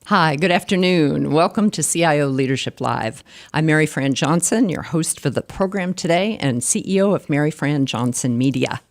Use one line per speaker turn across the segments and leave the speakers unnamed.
Hi, good afternoon. Welcome to CIO Leadership Live. I'm Mary Fran Johnson, your host for the program today and CEO of Mary Fran Johnson Media.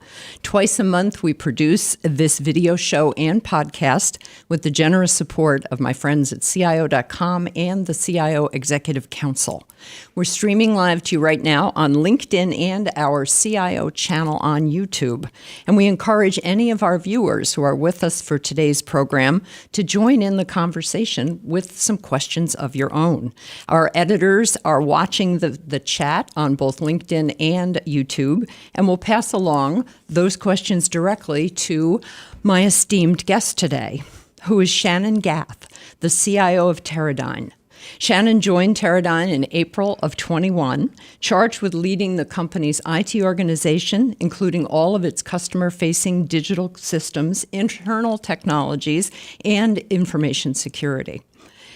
Twice a month, we produce this video show and podcast with the generous support of my friends at CIO.com and the CIO Executive Council. We're streaming live to you right now on LinkedIn and our CIO channel on YouTube. And we encourage any of our viewers who are with us for today's program to join in the conversation with some questions of your own. Our editors are watching the chat on both LinkedIn and YouTube, and will pass along those questions directly to my esteemed guest today, who is Shannon Gath, the CIO of Teradyne. Shannon joined Teradyne in April of 21, charged with leading the company's IT organization, including all of its customer-facing digital systems, internal technologies, and information security.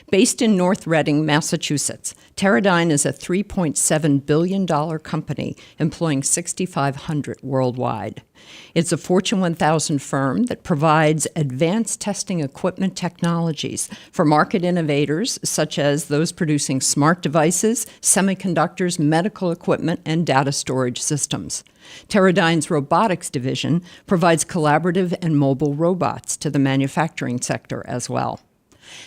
Based in North Reading, Massachusetts, Teradyne is a $3.7 billion company employing 6,500 worldwide. It's a Fortune 1000 firm that provides advanced testing equipment technologies for market innovators such as those producing smart devices, semiconductors, medical equipment, and data storage systems. Teradyne's robotics division provides collaborative and mobile robots to the manufacturing sector as well.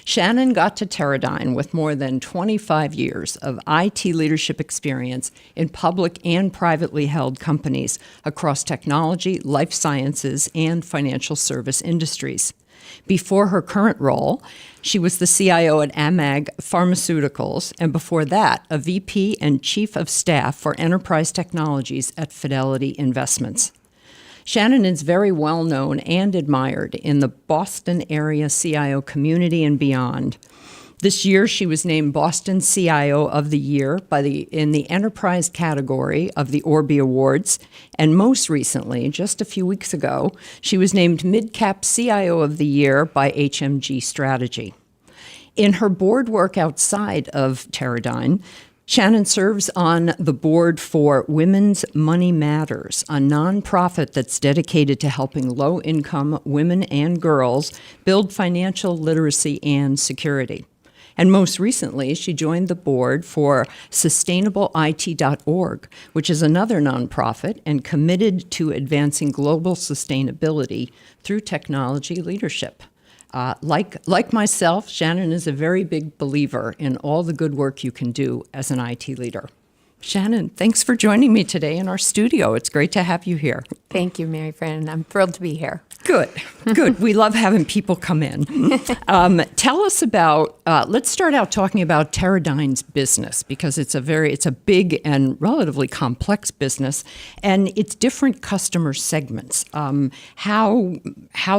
Shannon got to Teradyne with more than 25 years of IT leadership experience in public and privately held companies across technology, life sciences, and financial service industries. Before her current role, she was the CIO at AMAG Pharmaceuticals, and before that, a VP and Chief of Staff for Enterprise Technologies at Fidelity Investments. Shannon is very well known and admired in the Boston area CIO community and beyond. This year, she was named Boston CIO of the Year in the Enterprise category of the Orby Awards, and most recently, just a few weeks ago, she was named Midcap CIO of the Year by HMG Strategy. In her board work outside of Teradyne, Shannon serves on the board for Women's Money Matters, a nonprofit that's dedicated to helping low-income women and girls build financial literacy and security. And most recently, she joined the board for SustainableIT.org, which is another nonprofit and committed to advancing global sustainability through technology leadership. Like myself, Shannon is a very big believer in all the good work you can do as an IT leader. Shannon, thanks for joining me today in our studio. It's great to have you here.
Thank you, Mary Fran. I'm thrilled to be here.
Good. We love having people come in. Tell us about, let's start out talking about Teradyne's business, because it's a big and relatively complex business, and it's different customer segments. How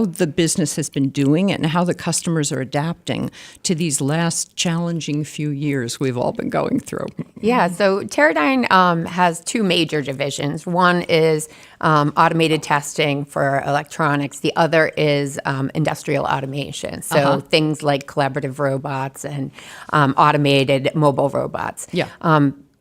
the business has been doing and how the customers are adapting to these last challenging few years we've all been going through.
Yeah, so Teradyne has two major divisions. One is automated testing for electronics. The other is industrial automation. So things like collaborative robots and automated mobile robots.
Yeah.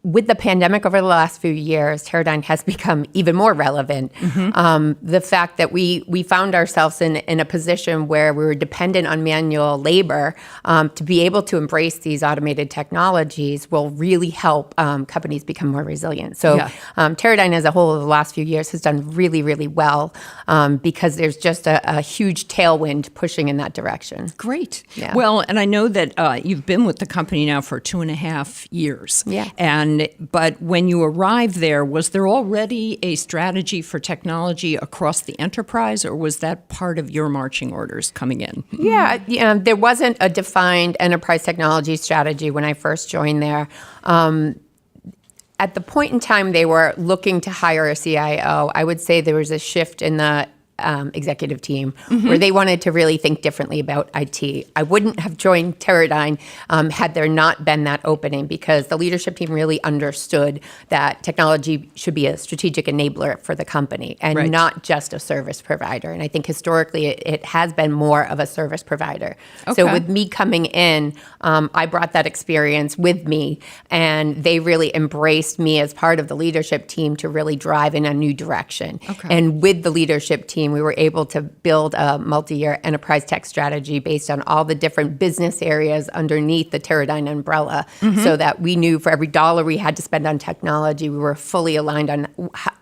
With the pandemic over the last few years, Teradyne has become even more relevant. The fact that we found ourselves in a position where we were dependent on manual labor to be able to embrace these automated technologies will really help companies become more resilient. So Teradyne as a whole over the last few years has done really, really well because there's just a huge tailwind pushing in that direction.
Great.
Yeah.
Well, and I know that you've been with the company now for 2.5 years.
Yeah.
But when you arrived there, was there already a strategy for technology across the enterprise, or was that part of your marching orders coming in?
Yeah, there wasn't a defined enterprise technology strategy when I first joined there. At the point in time they were looking to hire a CIO, I would say there was a shift in the executive team where they wanted to really think differently about IT. I wouldn't have joined Teradyne had there not been that opening, because the leadership team really understood that technology should be a strategic enabler for the company and not just a service provider. And I think historically it has been more of a service provider. So with me coming in, I brought that experience with me, and they really embraced me as part of the leadership team to really drive in a new direction. And with the leadership team, team, we were able to build a multi-year enterprise tech strategy based on all the different business areas underneath the Teradyne umbrella, so that we knew for every dollar we had to spend on technology, we were fully aligned on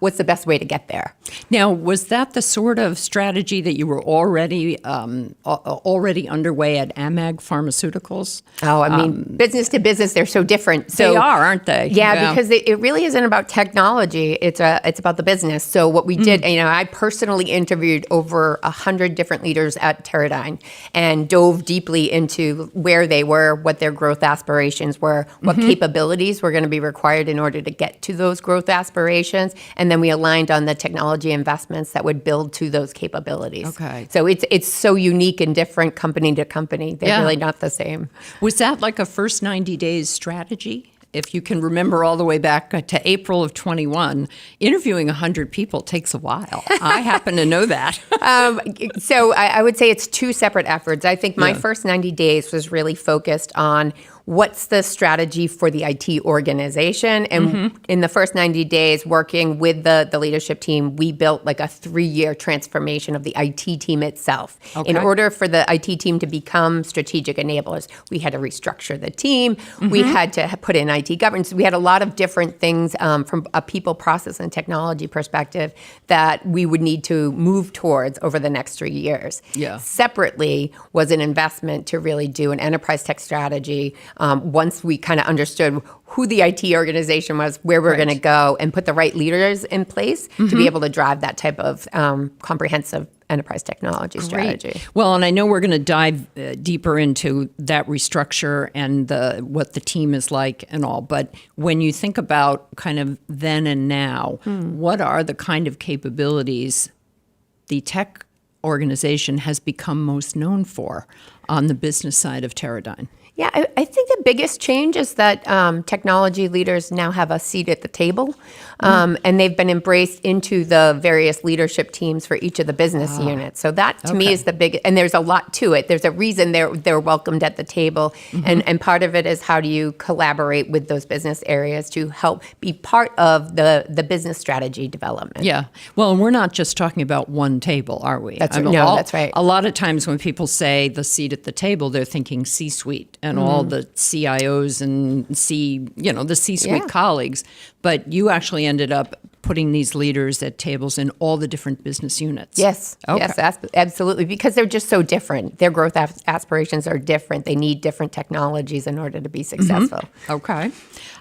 what's the best way to get there.
Now, was that the sort of strategy that you were already underway at AMAG Pharmaceuticals?
Oh, I mean, business to business, they're so different. So,
They are, aren't they?
Yeah, because it really isn't about technology. It's about the business. So what we did, I personally interviewed over 100 different leaders at Teradyne and dove deeply into where they were, what their growth aspirations were, what capabilities were going to be required in order to get to those growth aspirations, and then we aligned on the technology investments that would build to those capabilities.
Okay.
So it's so unique and different company to company. They're
Yeah.
really not the same.
Was that like a first 90 days strategy? If you can remember all the way back to April of 21, interviewing 100 people takes a while. I happen to know that.
So I would say it's two separate efforts. I think my first 90 days was really focused on what's the strategy for the IT organization. And in the first 90 days, working with the leadership team, we built like a 3-year transformation of the IT team itself.
Okay.
In order for the IT team to become strategic enablers, we had to restructure the team. We had to put in IT governance. We had a lot of different things from a people, process, and technology perspective that we would need to move towards over the next 3 years.
Yeah.
Separately was an investment to really do an enterprise tech strategy once we kind of understood who the IT organization was, where we're going to go, and put the right leaders in place to be able to drive that type of comprehensive enterprise technology strategy.
Well, and I know we're going to dive deeper into that restructure and what the team is like and all. But when you think about kind of then and now, what are the kind of capabilities the tech organization has become most known for on the business side of Teradyne?
Yeah, I think the biggest change is that technology leaders now have a seat at the table, and they've been embraced into the various leadership teams for each of the business units. So that, to me, is the big, and there's a lot to it. There's a reason they're welcomed at the table, and part of it is how do you collaborate with those business areas to help be part of the business strategy development.
Yeah. Well, and we're not just talking about one table, are we?
That's right.
A lot of times when people say the seat at the table, they're thinking C-suite and all the CIOs and the C-suite colleagues. But you actually ended up putting these leaders at tables in all the different business units.
Yes,
Okay.
yes, absolutely, because they're just so different. Their growth aspirations are different. They need different technologies in order to be successful.
Okay.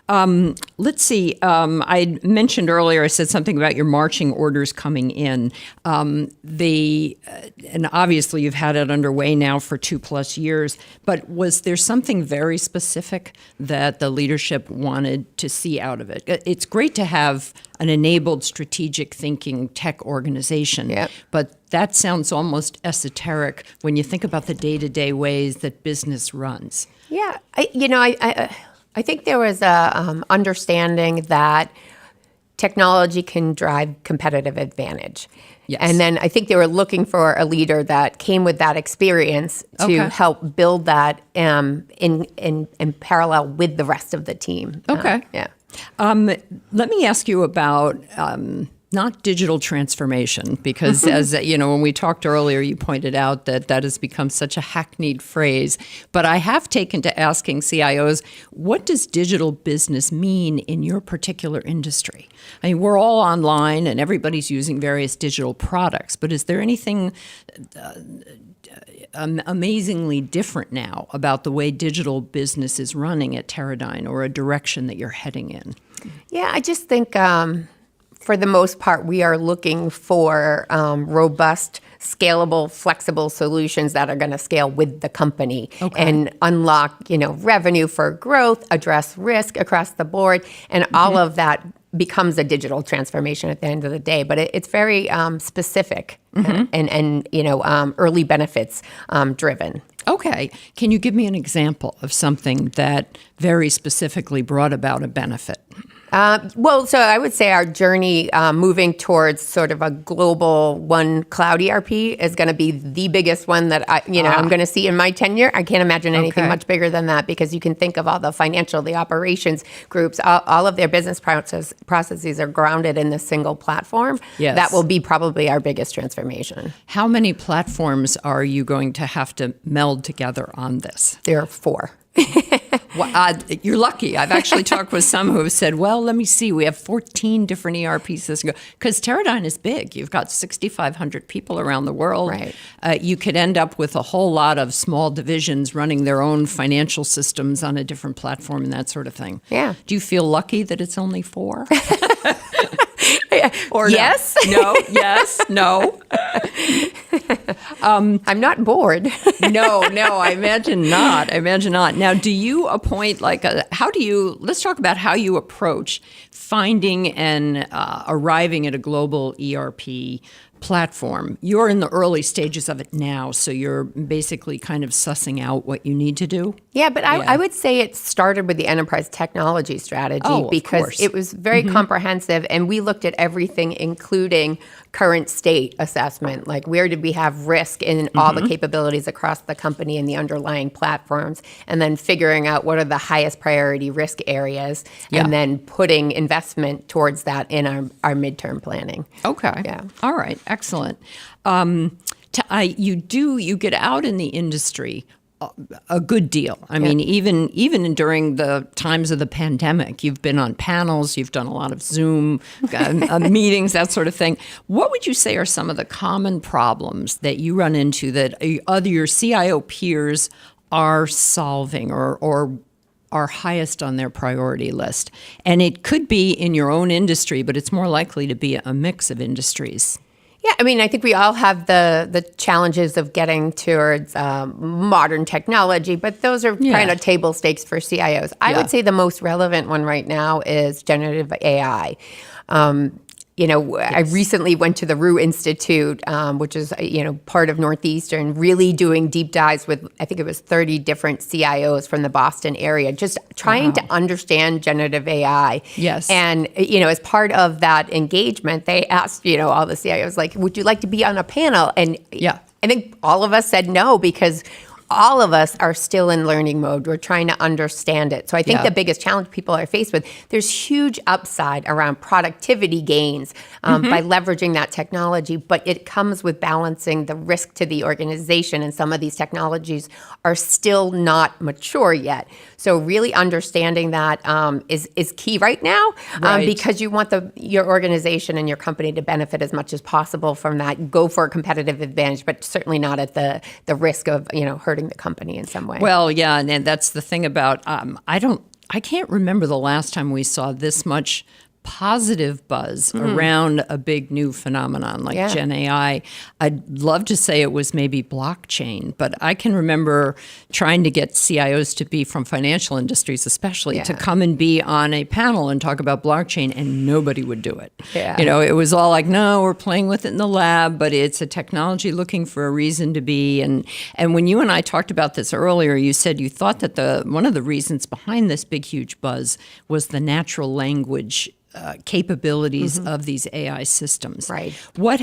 Let's see. I mentioned earlier, I said something about your marching orders coming in. And obviously you've had it underway now for 2+ years, but was there something very specific that the leadership wanted to see out of it? It's great to have an enabled strategic thinking tech organization,
Yep.
but that sounds almost esoteric when you think about the day-to-day ways that business runs.
Yeah, I think there was a understanding that technology can drive competitive advantage.
Yes.
And then I think they were looking for a leader that came with that experience to help build that in parallel with the rest of the team.
Okay.
Yeah.
Let me ask you about not digital transformation, because as you know, when we talked earlier, you pointed out that has become such a hackneyed phrase. But I have taken to asking CIOs, what does digital business mean in your particular industry? I mean, we're all online and everybody's using various digital products, but is there anything amazingly different now about the way digital business is running at Teradyne, or a direction that you're heading in?
Yeah, I just think for the most part, we are looking for robust, scalable, flexible solutions that are going to scale with the company and unlock, revenue for growth, address risk across the board, and all of that becomes a digital transformation at the end of the day. But it's very specific and early benefits driven.
Okay. Can you give me an example of something that very specifically brought about a benefit?
So I would say our journey moving towards sort of a global one cloud ERP is going to be the biggest one that I'm going to see in my tenure. I can't imagine anything much bigger than that, because you can think of all the financial, the operations groups, all of their business processes are grounded in this single platform.
Yes.
That will be probably our biggest transformation.
How many platforms are you going to have to meld together on this?
There are 4.
Well, you're lucky. I've actually talked with some who have said, well, let me see, we have 14 different ERP systems. Because Teradyne is big. You've got 6,500 people around the world.
Right.
You could end up with a whole lot of small divisions running their own financial systems on a different platform and that sort of thing.
Yeah.
Do you feel lucky that it's only 4? Or
yes.
No. Yes. No.
I'm not bored.
No, I imagine not. Now, do you appoint let's talk about how you approach finding and arriving at a global ERP platform. You're in the early stages of it now, so you're basically kind of sussing out what you need to do.
Yeah, but I would say it started with the enterprise technology strategy, because it was very comprehensive, and we looked at everything, including current state assessment, like where did we have risk in all the capabilities across the company and the underlying platforms, and then figuring out what are the highest priority risk areas, and then putting investment towards that in our midterm planning.
Okay.
Yeah.
All right. Excellent. You get out in the industry a good deal. I mean, even during the times of the pandemic, you've been on panels, you've done a lot of Zoom meetings, that sort of thing. What would you say are some of the common problems that you run into that your CIO peers are solving or are highest on their priority list? And it could be in your own industry, but it's more likely to be a mix of industries.
Yeah, I mean, I think we all have the challenges of getting towards modern technology, but those are kind of table stakes for CIOs. I would say the most relevant one right now is generative AI. I recently went to the Rue Institute, which is, part of Northeastern, really doing deep dives with, I think it was 30 different CIOs from the Boston area, just trying to understand generative AI.
Yes.
And, as part of that engagement, they asked, all the CIOs, like, would you like to be on a panel? And I think all of us said no, because all of us are still in learning mode. We're trying to understand it. So I think the biggest challenge people are faced with, there's huge upside around productivity gains by leveraging that technology, but it comes with balancing the risk to the organization, and some of these technologies are still not mature yet. So really understanding that is key right now, because you want your organization and your company to benefit as much as possible from that. Go for a competitive advantage, but certainly not at the risk of hurting the company in some way.
Well, yeah, and that's the thing about I can't remember the last time we saw this much positive buzz around a big new phenomenon like Gen AI. I'd love to say it was maybe blockchain, but I can remember trying to get CIOs to be from financial industries, especially, to come and be on a panel and talk about blockchain, and nobody would do it.
Yeah.
It was all like, no, we're playing with it in the lab, but it's a technology looking for a reason to be. And when you and I talked about this earlier, you said you thought that one of the reasons behind this big, huge buzz was the natural language capabilities of these AI systems.
Right.
What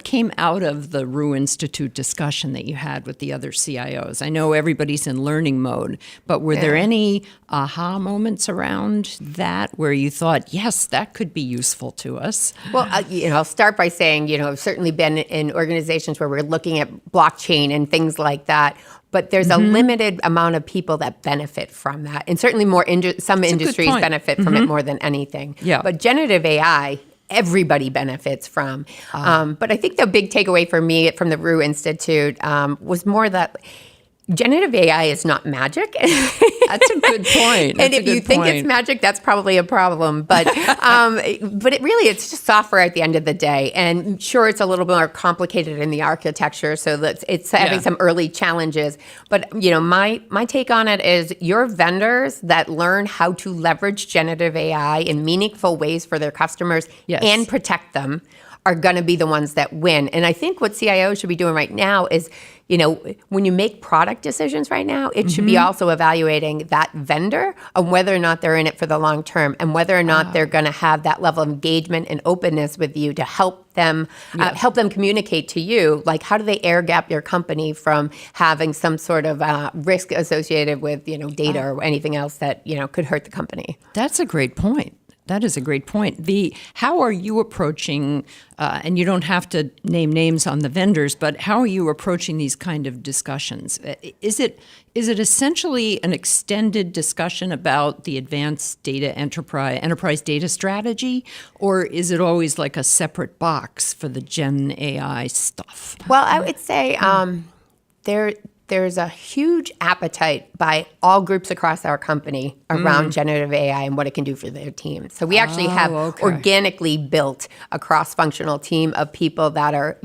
came out of the Rue Institute discussion that you had with the other CIOs? I know everybody's in learning mode, but were there any aha moments around that where you thought, yes, that could be useful to us?
Well, I'll start by saying, I've certainly been in organizations where we're looking at blockchain and things like that. But there's a limited amount of people that benefit from that. And certainly some industries benefit from it more than anything.
Yeah.
But generative AI, everybody benefits from. But I think the big takeaway for me from the Rue Institute was more that generative AI is not magic.
That's a good point.
And if you think it's magic, that's probably a problem. But it's just software at the end of the day. And sure, it's a little more complicated in the architecture, so it's having some early challenges. But my take on it is your vendors that learn how to leverage generative AI in meaningful ways for their customers and protect them are going to be the ones that win. And I think what CIOs should be doing right now is when you make product decisions right now, it should be also evaluating that vendor on whether or not they're in it for the long term and whether or not they're going to have that level of engagement and openness with you to help them communicate to you, like how do they air gap your company from having some sort of risk associated with data or anything else that could hurt the company.
That's a great point. That is a great point. How are you approaching, and you don't have to name names on the vendors, but how are you approaching these kind of discussions? Is it essentially an extended discussion about the advanced data enterprise data strategy, or is it always like a separate box for the Gen AI stuff?
Well, I would say there's a huge appetite by all groups across our company around generative AI and what it can do for their team. So we actually have organically built a cross-functional team of people that are,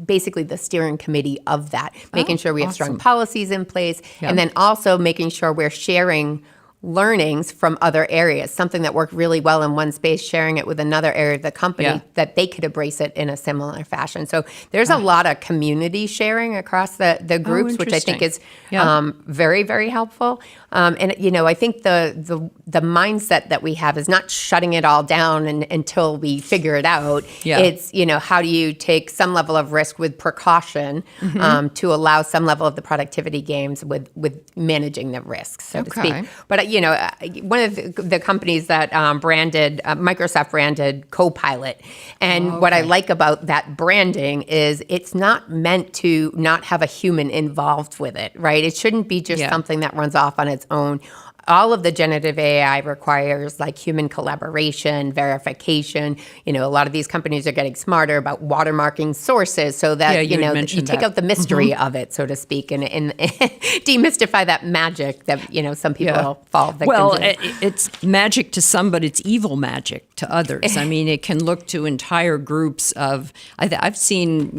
basically the steering committee of that, making sure we have strong policies in place, and then also making sure we're sharing learnings from other areas, something that worked really well in one space, sharing it with another area of the company that they could embrace it in a similar fashion. So there's a lot of community sharing across the groups, which I think is very, very helpful. And I think the mindset that we have is not shutting it all down until we figure it out. Yeah. It's, how do you take some level of risk with precaution to allow some level of the productivity gains with managing the risks, so to speak. But one of the companies that Microsoft branded Copilot. And what I like about that branding is it's not meant to not have a human involved with it, right? It shouldn't be just something that runs off on its own. All of the generative AI requires like human collaboration, verification. A lot of these companies are getting smarter about watermarking sources so that, you take out the mystery of it, so to speak, and demystify that magic that, some people fall victim to.
Well, it's magic to some, but it's evil magic to others. I mean, it can look to entire groups of, I've seen,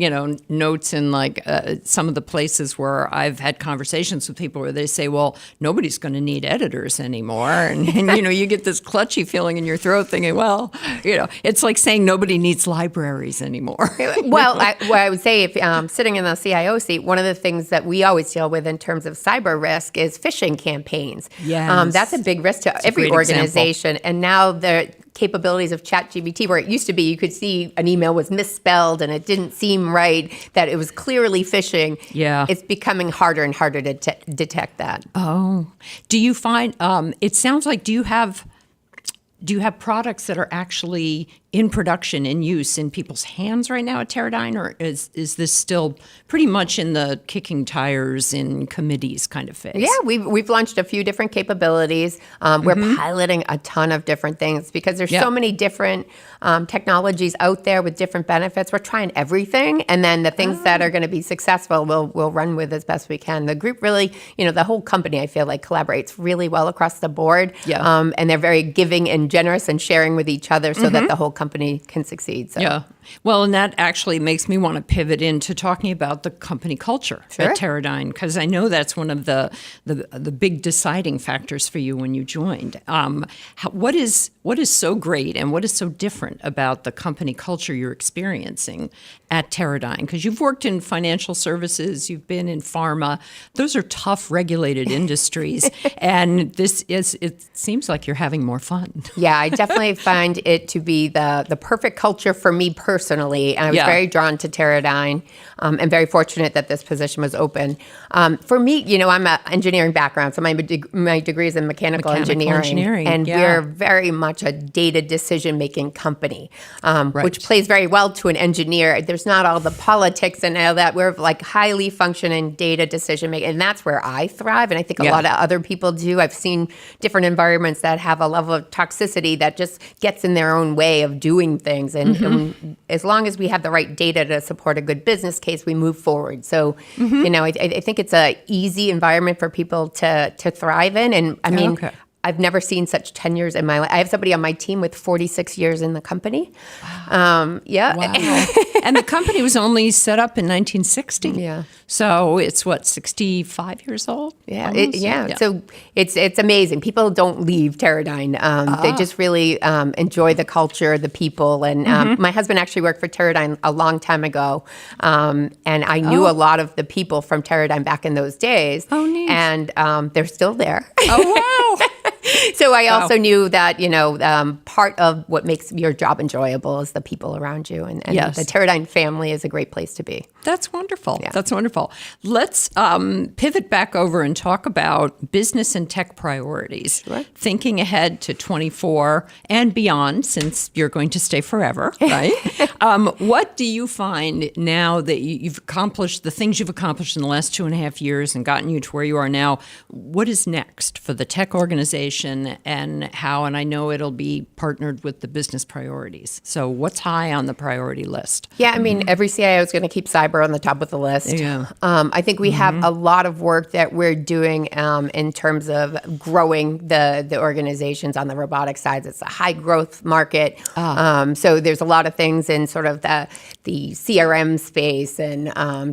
notes in like some of the places where I've had conversations with people where they say, well, nobody's going to need editors anymore. And you get this clutchy feeling in your throat thinking, well, it's like saying nobody needs libraries anymore.
Well, I would say if sitting in the CIO seat, one of the things that we always deal with in terms of cyber risk is phishing campaigns.
Yes.
That's a big risk to every organization. Example. And now the capabilities of ChatGPT, where it used to be you could see an email was misspelled and it didn't seem right, that it was clearly phishing.
Yeah.
It's becoming harder and harder to detect that.
Oh. Do you find, it sounds like, do you have products that are actually in production, in use, in people's hands right now at Teradyne, or is this still pretty much in the kicking tires in committees kind of phase?
Yeah, we've launched a few different capabilities. We're piloting a ton of different things because there's so many different technologies out there with different benefits. We're trying everything, and then the things that are going to be successful, we'll run with as best we can. The group really, the whole company, I feel like, collaborates really well across the board, and they're very giving and generous and sharing with each other so that the whole company can succeed. So.
Yeah. Well, and that actually makes me want to pivot into talking about the company culture at Teradyne, because I know that's one of the big deciding factors for you when you joined. What is so great and what is so different about the company culture you're experiencing at Teradyne? Because you've worked in financial services, you've been in pharma. Those are tough, regulated industries, and it seems like you're having more fun.
Yeah, I definitely find it to be the perfect culture for me personally. And I was very drawn to Teradyne and very fortunate that this position was open. For me, I'm an engineering background, so my degree is in mechanical engineering. And we're very much a data decision-making company, which plays very well to an engineer. There's not all the politics and all that. We're like highly functioning data decision-making, and that's where I thrive, and I think a lot of other people do. I've seen different environments that have a level of toxicity that just gets in their own way of doing things, and as long as we have the right data to support a good business case, we move forward. So, I think it's a easy environment for people to thrive in. And I mean, I've never seen such tenures in my life. I have somebody on my team with 46 years in the company. Yeah.
Wow. And the company was only set up in 1960.
Yeah.
So it's what, 65 years old?
Yeah,
Almost?
So it's amazing. People don't leave Teradyne. They just really enjoy the culture, the people. And my husband actually worked for Teradyne a long time ago, and I knew a lot of the people from Teradyne back in those days.
Oh, neat.
And they're still there.
Oh, wow.
So I also knew that, part of what makes your job enjoyable is the people around you. And
Yes.
the Teradyne family is a great place to be.
That's wonderful.
Yeah.
That's wonderful. Let's pivot back over and talk about business and tech priorities.
Sure.
Thinking ahead to 24 and beyond, since you're going to stay forever, right? What do you find now that you've accomplished the things you've accomplished in the last 2.5 years and gotten you to where you are now? What is next for the tech organization and how? And I know it'll be partnered with the business priorities. So what's high on the priority list?
Yeah, I mean, every CIO is going to keep cyber on the top of the list.
Yeah.
I think we have a lot of work that we're doing in terms of growing the organizations on the robotic side. It's a high growth market. So there's a lot of things in sort of the CRM space and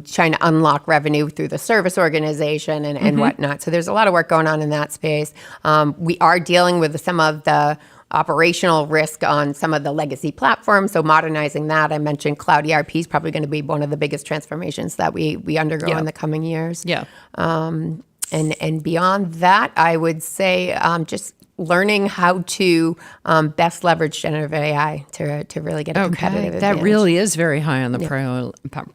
trying to unlock revenue through the service organization and whatnot. So there's a lot of work going on in that space. We are dealing with some of the operational risk on some of the legacy platforms. So modernizing that, I mentioned cloud ERP is probably going to be one of the biggest transformations that we undergo in the coming years.
Yeah.
And beyond that, I would say just learning how to best leverage generative AI to really get a competitive
that
advantage.
really is very high on the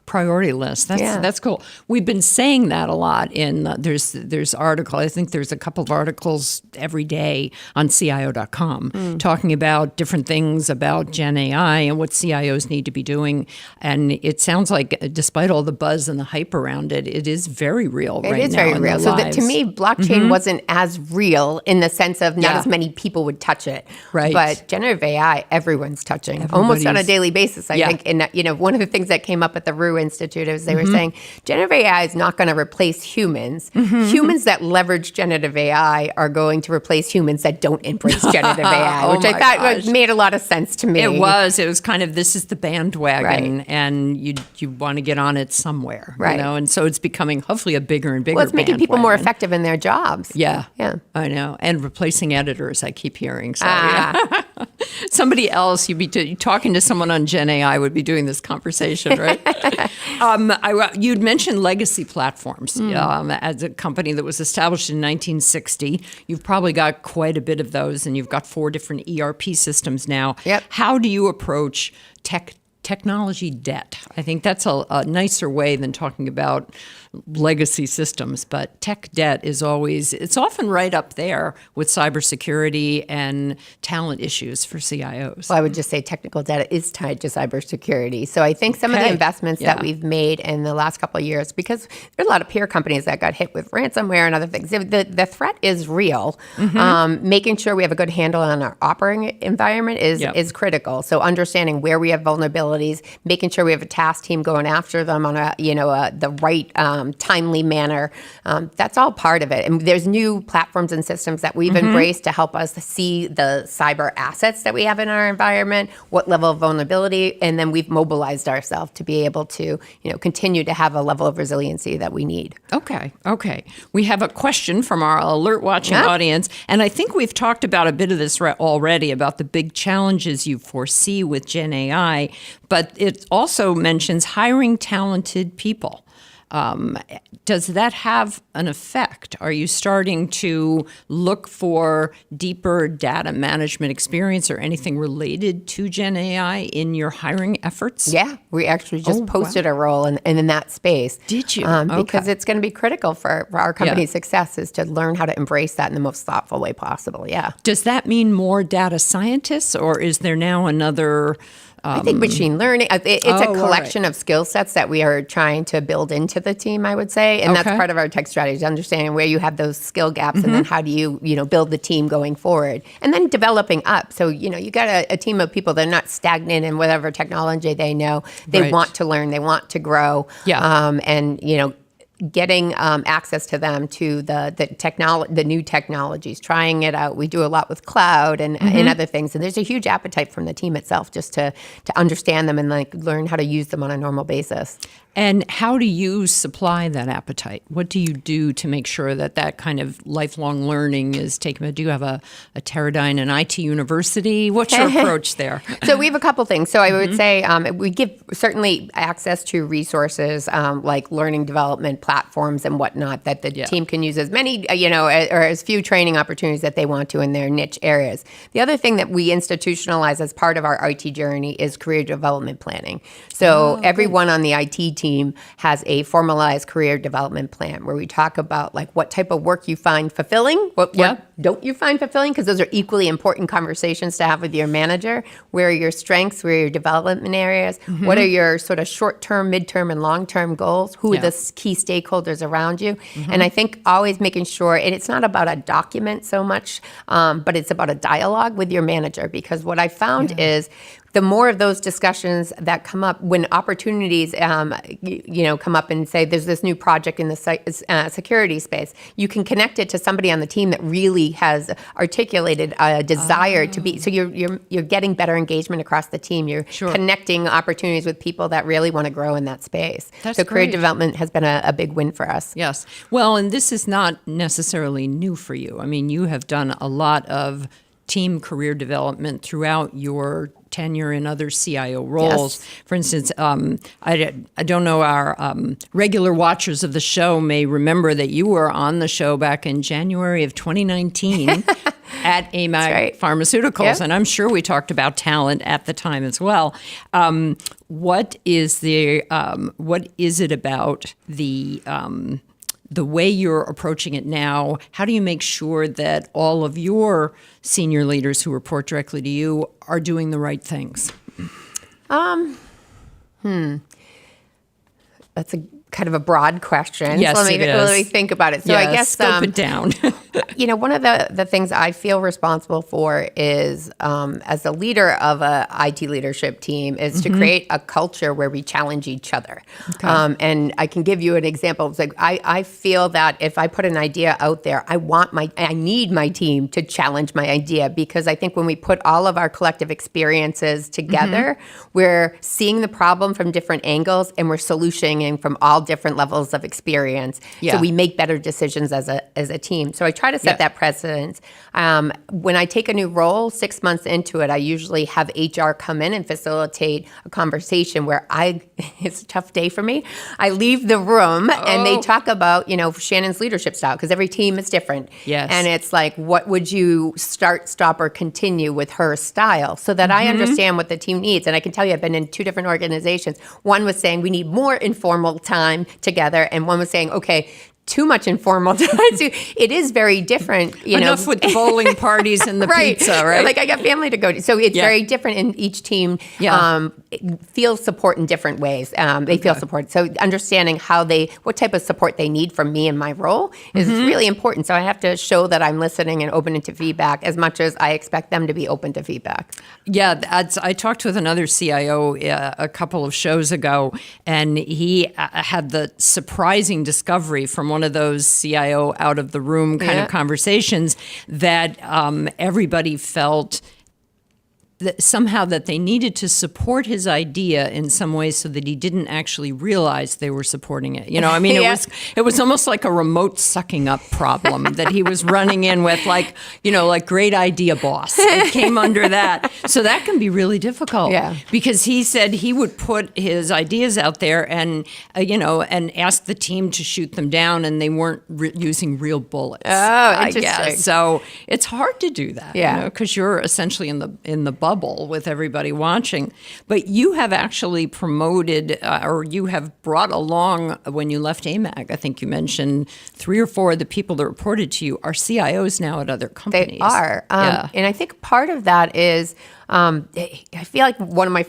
priority list. That's cool. We've been saying that a lot in there's article. I think there's a couple of articles every day on CIO.com talking about different things about Gen AI and what CIOs need to be doing. And it sounds like, despite all the buzz and the hype around it, it is very real right now.
It is very
in
real.
their
So
lives.
to me, blockchain wasn't as real in the sense of not as many people would touch it.
Right.
But generative AI, everyone's touching almost on a daily basis, I think. And one of the things that came up at the Rue Institute is they were saying generative AI is not going to replace humans. Humans that leverage generative AI are going to replace humans that don't embrace generative AI, which I thought made a lot of sense to me.
It was kind of, this is the bandwagon, and you want to get on it somewhere,
Right.
And so it's becoming hopefully a bigger and bigger
Well, it's making people more
bandwagon.
effective in their jobs.
Yeah.
Yeah.
I know. And replacing editors, I keep hearing. So, yeah. Somebody else, you'd be talking to someone on Gen AI would be doing this conversation, right? You'd mentioned legacy platforms as a company that was established in 1960. You've probably got quite a bit of those, and you've got 4 different ERP systems now.
Yep.
How do you approach technology debt? I think that's a nicer way than talking about legacy systems, but tech debt is it's often right up there with cybersecurity and talent issues for CIOs.
Well, I would just say technical debt is tied to cybersecurity. So I think some of the investments that we've made in the last couple of years, because there's a lot of peer companies that got hit with ransomware and other things, the threat is real. Making sure we have a good handle on our operating environment is critical. So understanding where we have vulnerabilities, making sure we have a task team going after them on the right timely manner. That's all part of it. And there's new platforms and systems that we've embraced to help us see the cyber assets that we have in our environment, what level of vulnerability, and then we've mobilized ourselves to be able to, continue to have a level of resiliency that we need.
Okay. We have a question from our alert watching audience, and I think we've talked about a bit of this already about the big challenges you foresee with Gen AI, but it also mentions hiring talented people. Does that have an effect? Are you starting to look for deeper data management experience or anything related to Gen AI in your hiring efforts?
Yeah, we actually just posted a role in that space.
Did you?
Because it's going to be critical for our company's success is to learn how to embrace that in the most thoughtful way possible. Yeah.
Does that mean more data scientists, or is there now another...
I think machine learning, it's a collection of skill sets that we are trying to build into the team, I would say. And that's part of our tech strategy, understanding where you have those skill gaps and then how do you, build the team going forward. And then developing up. So, you got a team of people that are not stagnant in whatever technology they know. They want to learn. They want to grow.
Yeah.
And, getting access to them to the new technologies, trying it out. We do a lot with cloud and other things, and there's a huge appetite from the team itself just to understand them and like learn how to use them on a normal basis.
And how do you supply that appetite? What do you do to make sure that that kind of lifelong learning is taken? Do you have a Teradyne and IT university? What's your approach there?
So we have a couple things. So I would say we give certainly access to resources like learning development platforms and whatnot that the team can use as many, or as few training opportunities that they want to in their niche areas. The other thing that we institutionalize as part of our IT journey is career development planning. So everyone on the IT team has a formalized career development plan where we talk about like what type of work you find fulfilling, what don't you find fulfilling, because those are equally important conversations to have with your manager. Where are your strengths, where are your development areas, what are your sort of short-term, mid-term, and long-term goals, who are the key stakeholders around you. And I think always making sure, and it's not about a document so much, but it's about a dialogue with your manager, because what I found is the more of those discussions that come up when opportunities, come up and say there's this new project in the security space, you can connect it to somebody on the team that really has articulated a desire to be. So you're getting better engagement across the team. You're connecting opportunities with people that really want to grow in that space. So career development has been a big win for us.
Yes. Well, and this is not necessarily new for you. I mean, you have done a lot of team career development throughout your tenure in other CIO roles.
Yes.
For instance, I don't know, our regular watchers of the show may remember that you were on the show back in January of 2019 at AMAG Pharmaceuticals, and I'm sure we talked about talent at the time as well. What is it about the way you're approaching it now? How do you make sure that all of your senior leaders who report directly to you are doing the right things?
That's a kind of a broad question.
Yes,
so let me think about it. So I guess
scope it down.
one of the things I feel responsible for is, as the leader of a IT leadership team, is to create a culture where we challenge each other. And I can give you an example. It's like I feel that if I put an idea out there, I need my team to challenge my idea, because I think when we put all of our collective experiences together, we're seeing the problem from different angles and we're solutioning from all different levels of experience. So we make better decisions as a team. So I try to set that precedence. When I take a new role, 6 months into it, I usually have HR come in and facilitate a conversation where it's a tough day for me. I leave the room and they talk about, Shannon's leadership style, because every team is different.
Yes.
And it's like, what would you start, stop, or continue with her style, so that I understand what the team needs. And I can tell you, I've been in two different organizations. One was saying we need more informal time together, and one was saying, okay, too much informal time. So it is very different.
Enough with the bowling parties and the pizza, right?
Like I got family to go to. So it's very different, and each team feels support in different ways. They feel support. So understanding what type of support they need from me in my role is really important. So I have to show that I'm listening and open to feedback as much as I expect them to be open to feedback.
Yeah, I talked with another CIO a couple of shows ago, and he had the surprising discovery from one of those CIO out of the room kind of conversations that everybody felt that somehow that they needed to support his idea in some ways so that he didn't actually realize they were supporting it. It was almost like a remote sucking up problem that he was running in with, like great idea boss. It came under that. So that can be really difficult. Because he said he would put his ideas out there and ask the team to shoot them down, and they weren't using real bullets.
Oh, interesting.
I guess. So it's hard to do that. Because you're essentially in the bubble with everybody watching. But you have actually promoted, or you have brought along, when you left AMAG, I think you mentioned 3 or 4 of the people that reported to you are CIOs now at other companies.
They are. And I think part of that is, I feel like one of my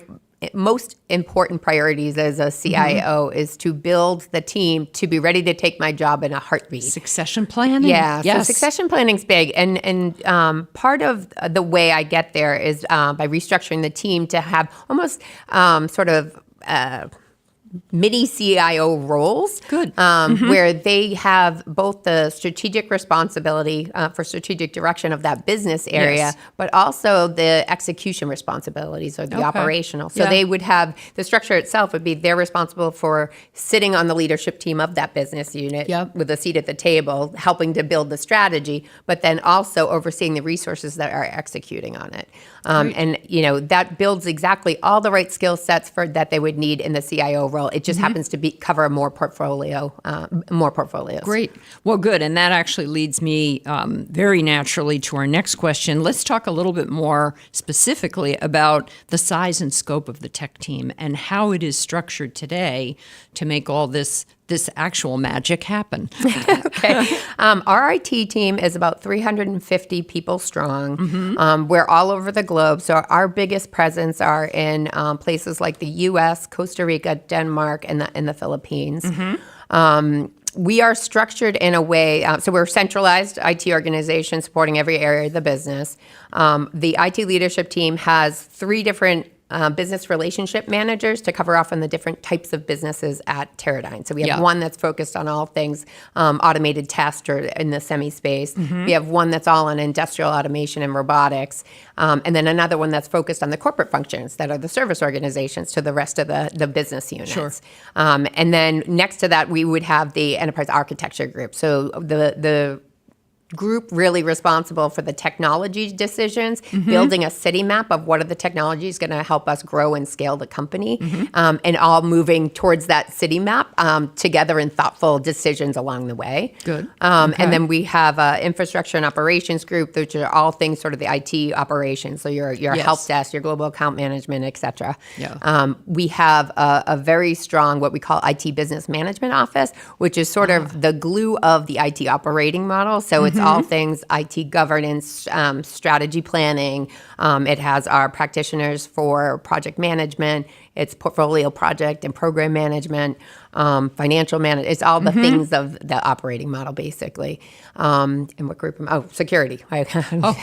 most important priorities as a CIO is to build the team to be ready to take my job in a heartbeat.
Succession planning?
Yeah, so succession planning's big. And part of the way I get there is by restructuring the team to have almost sort of mini CIO roles.
Good.
Where they have both the strategic responsibility for strategic direction of that business area,
Yes.
but also the execution responsibilities or the
Okay.
operational. So
Yeah.
they would have the structure itself would be they're responsible for sitting on the leadership team of that business unit
Yep.
with a seat at the table, helping to build the strategy, but then also overseeing the resources that are executing on it. And that builds exactly all the right skill sets for that they would need in the CIO role. It just happens to be cover more portfolios.
Great. Well, good. And that actually leads me very naturally to our next question. Let's talk a little bit more specifically about the size and scope of the tech team and how it is structured today to make all this actual magic happen.
Okay. Our IT team is about 350 people strong. We're all over the globe. So our biggest presence are in places like the U.S., Costa Rica, Denmark, and the Philippines. We are structured in a way, so we're a centralized IT organization supporting every area of the business. The IT leadership team has 3 different business relationship managers to cover off on the different types of businesses at Teradyne. So we have one that's focused on all things automated test or in the semi space. We have one that's all on industrial automation and robotics. And then another one that's focused on the corporate functions that are the service organizations to the rest of the business units.
Sure.
And then next to that, we would have the enterprise architecture group. So the group really responsible for the technology decisions, building a city map of what are the technologies going to help us grow and scale the company, and all moving towards that city map together in thoughtful decisions along the way.
Good.
And then we have an infrastructure and operations group, which are all things sort of the IT operations. So your help desk, your global account management, et cetera.
Yeah.
We have a very strong, what we call IT business management office, which is sort of the glue of the IT operating model. So it's all things IT governance, strategy planning. It has our practitioners for project management. It's portfolio project and program management, financial management. It's all the things of the operating model, basically. And what group? Security.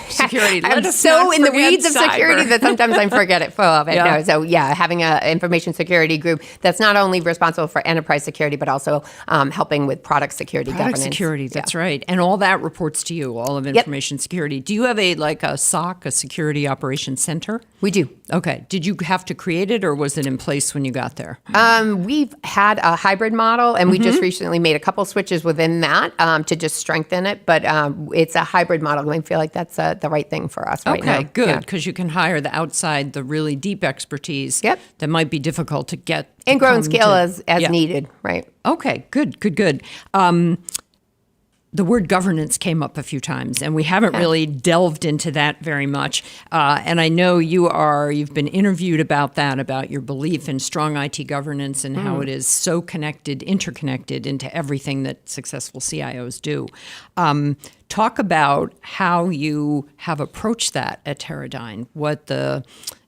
Security.
I'm
Let us
so
not
in the
forget
weeds of security
cyber.
that sometimes I forget it.
Yeah.
No, so having an information security group that's not only responsible for enterprise security, but also helping with product security
Product
governance.
security, that's right. And all that reports to you, all of information security. Do you have a SOC, a Security Operations Center?
We do.
Okay. Did you have to create it or was it in place when you got there?
We've had a hybrid model, and we just recently made a couple switches within that to just strengthen it. But it's a hybrid model, and I feel like that's the right thing for us right now.
Okay, good,
Yeah.
because you can hire the outside, the really deep expertise
Yep.
that might be difficult to get.
And
to
grow and
come
scale
to-
as
Yeah.
needed, right?
Okay, good. The word governance came up a few times, and we haven't really delved into that very much. And I know you've been interviewed about that, about your belief in strong IT governance and how it is so interconnected into everything that successful CIOs do. Talk about how you have approached that at Teradyne.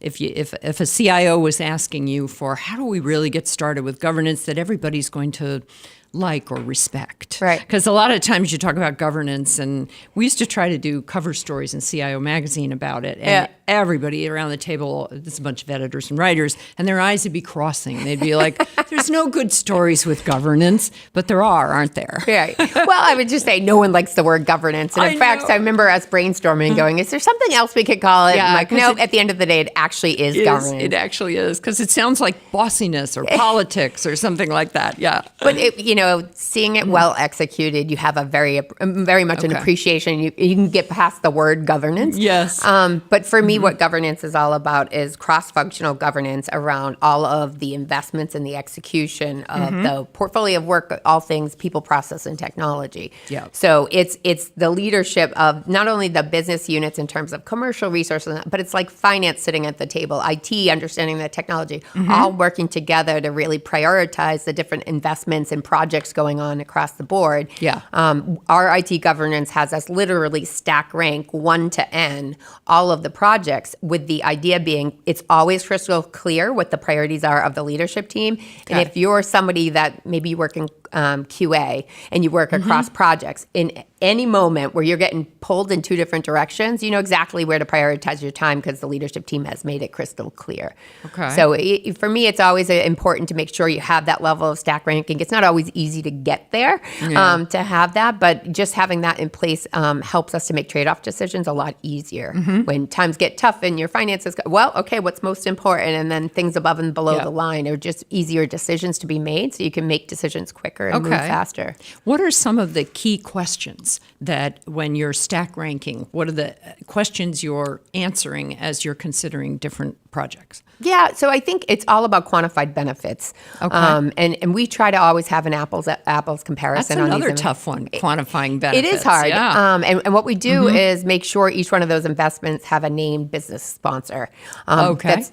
If a CIO was asking you for how do we really get started with governance that everybody's going to like or respect.
Right.
Because a lot of times you talk about governance, and we used to try to do cover stories in CIO Magazine about it. And everybody around the table, there's a bunch of editors and writers, and their eyes would be crossing. They'd be like, there's no good stories with governance, but there are, aren't there?
Right. Well, I would just say no one likes the word governance. And in
I
fact,
know.
I remember us brainstorming and going, is there something else we could call it?
Yeah,
I'm like,
'cause
no, at the end of the day, it actually is governance.
It actually is, because it sounds like bossiness or politics or something like that. Yeah.
But seeing it well executed, you have a very much an
Okay.
appreciation. You can get past the word governance.
Yes.
But for me, what governance is all about is cross-functional governance around all of the investments and the execution of the portfolio of work, all things people, process, and technology.
Yeah.
So it's the leadership of not only the business units in terms of commercial resources, but it's like finance sitting at the table, IT understanding the technology, all working together to really prioritize the different investments and projects going on across the board.
Yeah.
Our IT governance has us literally stack rank 1 to N all of the projects, with the idea being it's always crystal clear what the priorities are of the leadership team. And if you're somebody that maybe you work in QA and you work across projects, in any moment where you're getting pulled in two different directions, you know exactly where to prioritize your time because the leadership team has made it crystal clear.
Okay.
So for me, it's always important to make sure you have that level of stack ranking. It's not always easy to get there, to have that, but just having that in place helps us to make trade-off decisions a lot easier. When times get tough and your finances go, well, okay, what's most important? And then things above and below the line are just easier decisions to be made so you can make decisions quicker and move faster.
What are some of the key questions that when you're stack ranking, what are the questions you're answering as you're considering different projects?
Yeah, so I think it's all about quantified benefits.
Okay.
And we try to always have an apples comparison.
That's
on
another
these
tough one, quantifying benefits.
It is hard.
Yeah.
And what we do is make sure each one of those investments have a named business sponsor. That's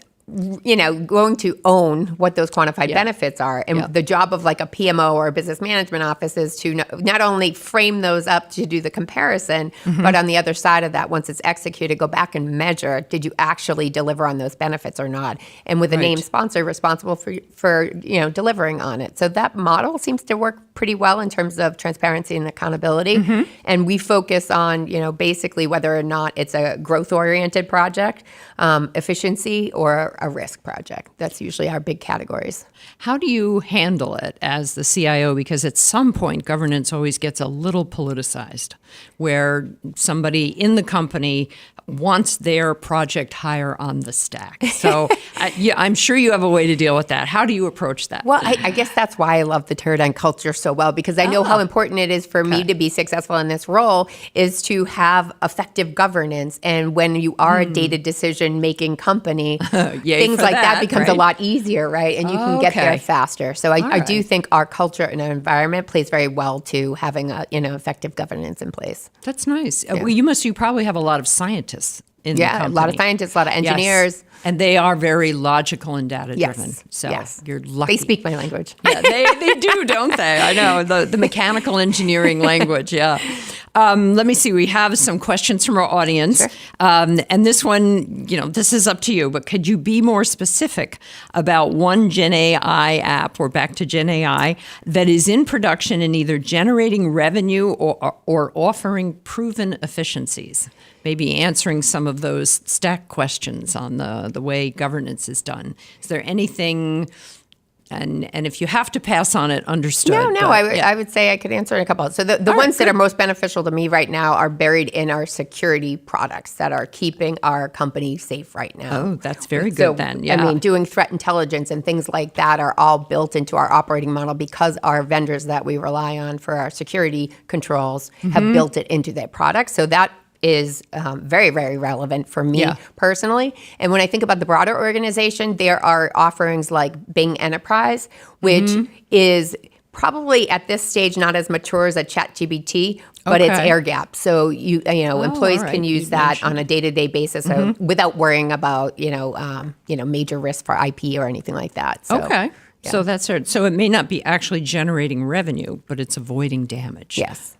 going to own what those quantified benefits are. And the job of like a PMO or a business management office is to not only frame those up to do the comparison, but on the other side of that, once it's executed, go back and measure, did you actually deliver on those benefits or not? And with a named sponsor responsible for delivering on it. So that model seems to work pretty well in terms of transparency and accountability. And we focus on, basically whether or not it's a growth-oriented project, efficiency, or a risk project. That's usually our big categories.
How do you handle it as the CIO? Because at some point, governance always gets a little politicized, where somebody in the company wants their project higher on the stack. So I'm sure you have a way to deal with that. How do you approach that?
Well, I guess that's why I love the Teradyne culture so well, because I know how important it is for me to be successful in this role is to have effective governance. And when you are a data decision-making company, things like that becomes a lot easier, right? And you can get there faster. So I do think our culture and our environment plays very well to having effective governance in place.
That's nice. You probably have a lot of scientists in the company.
A lot of scientists, a lot of engineers.
Yes. And they are very logical and data-driven. So you're lucky.
They speak my language.
Yeah, they do, don't they? I know, the mechanical engineering language, let me see. We have some questions from our audience.
Sure.
And this one, this is up to you, but could you be more specific about one Gen AI app, or back to Gen AI, that is in production and either generating revenue or offering proven efficiencies? Maybe answering some of those stack questions on the way governance is done. Is there anything, and if you have to pass on it, understood.
No, I would say I could answer in a couple. So the ones that are most beneficial to me right now are buried in our security products that are keeping our company safe right now.
Oh, that's very good then. Yeah.
I mean, doing threat intelligence and things like that are all built into our operating model because our vendors that we rely on for our security controls have built it into their products. So that is very, very relevant for me personally. And when I think about the broader organization, there are offerings like Bing Enterprise, which is probably at this stage not as mature as a ChatGPT, but it's air gap. So employees can use that on a day-to-day basis without worrying about major risk for IP or anything like that. So,
So that's it. So it may not be actually generating revenue, but it's avoiding damage.
Yes.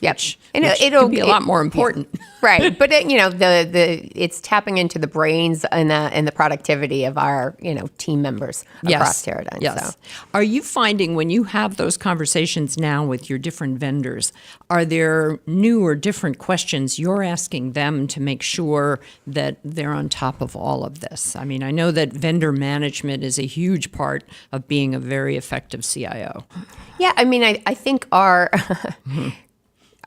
Which
it'll
can be a lot more important.
Right. But it's tapping into the brains and the productivity of our team members across Teradyne.
Yes. So. Are you finding when you have those conversations now with your different vendors, are there new or different questions you're asking them to make sure that they're on top of all of this? I mean, I know that vendor management is a huge part of being a very effective CIO.
Yeah, I mean, I think our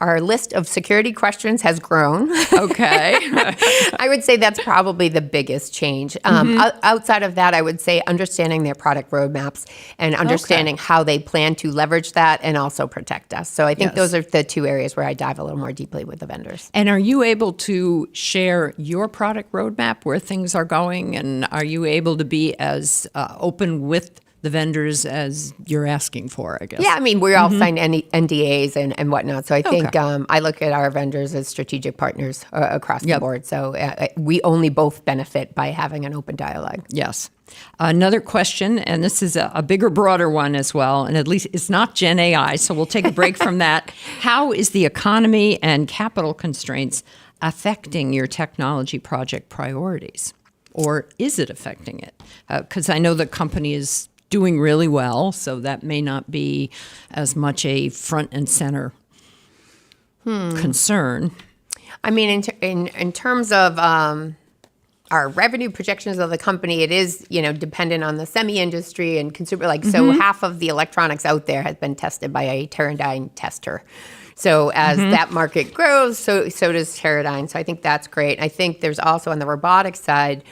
our list of security questions has grown.
Okay.
I would say that's probably the biggest change. Outside of that, I would say understanding their product roadmaps and understanding how they plan to leverage that and also protect us. So I think those are the two areas where I dive a little more deeply with the vendors.
And are you able to share your product roadmap, where things are going? And are you able to be as open with the vendors as you're asking for, I guess?
Yeah, I mean, we all sign NDAs and whatnot. So I think I look at our vendors as strategic partners across the board. So we only both benefit by having an open dialogue.
Yes. Another question, and this is a bigger, broader one as well, and at least it's not Gen AI, so we'll take a break from that. How is the economy and capital constraints affecting your technology project priorities? Or is it affecting it? Because I know the company is doing really well, so that may not be as much a front and center concern.
I mean, in terms of our revenue projections of the company, it is, dependent on the semi industry and consumer. So half of the electronics out there has been tested by a Teradyne tester. So as that market grows, so does Teradyne. So I think that's great. I think there's also on the robotics side,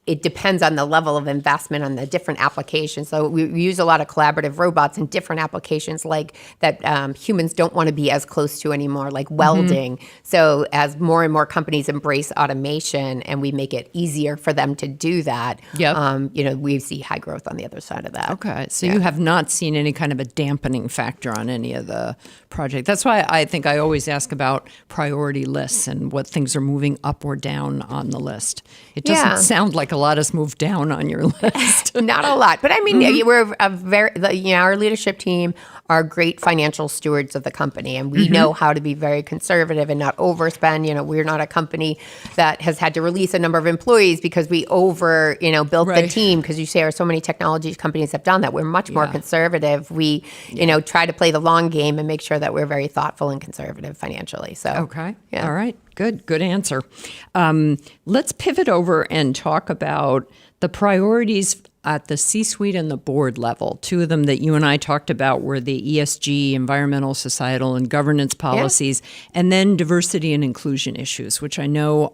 it depends on the level of investment on the different applications. So we use a lot of collaborative robots in different applications like that humans don't want to be as close to anymore, like welding. So as more and more companies embrace automation and we make it easier for them to do that, we see high growth on the other side of that.
Okay, so you have not seen any kind of a dampening factor on any of the project. That's why I think I always ask about priority lists and what things are moving up or down on the list. It doesn't sound like a lot has moved down on your list.
Not a lot, but I mean, we're our leadership team are great financial stewards of the company, and we know how to be very conservative and not overspend. We're not a company that has had to release a number of employees because we built the team. Because you say so many technology companies have done that. We're much more conservative. We, try to play the long game and make sure that we're very thoughtful and conservative financially. So
okay, all right. Good answer. Let's pivot over and talk about the priorities at the C-suite and the board level. Two of them that you and I talked about were the ESG, environmental, societal, and governance policies, and then diversity and inclusion issues, which I know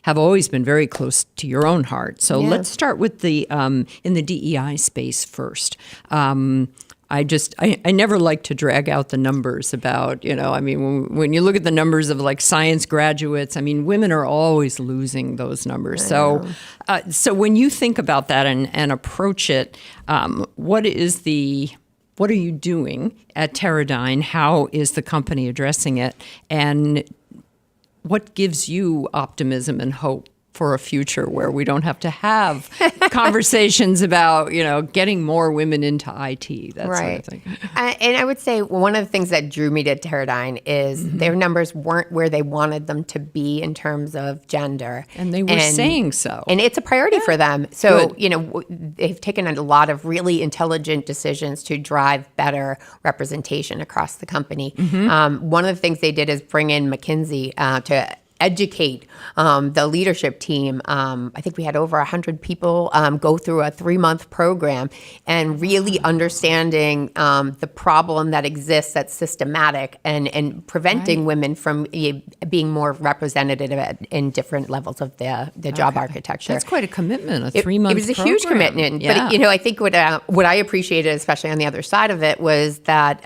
have always been very close to your own heart. So let's start with the in the DEI space first. I never like to drag out the numbers about, when you look at the numbers of like science graduates, women are always losing those numbers. So when you think about that and approach it, what are you doing at Teradyne? How is the company addressing it? And what gives you optimism and hope for a future where we don't have to have conversations about, getting more women into IT, that sort of thing.
And I would say one of the things that drew me to Teradyne is their numbers weren't where they wanted them to be in terms of gender.
And they were saying so.
And it's a priority for them. So, they've taken a lot of really intelligent decisions to drive better representation across the company. One of the things they did is bring in McKinsey to educate the leadership team. I think we had over 100 people go through a 3-month program and really understanding the problem that exists that's systematic and preventing women from being more representative in different levels of the job architecture.
That's quite a commitment, a 3-month program.
It was a huge commitment.
Yeah.
But, I think what I appreciated, especially on the other side of it, was that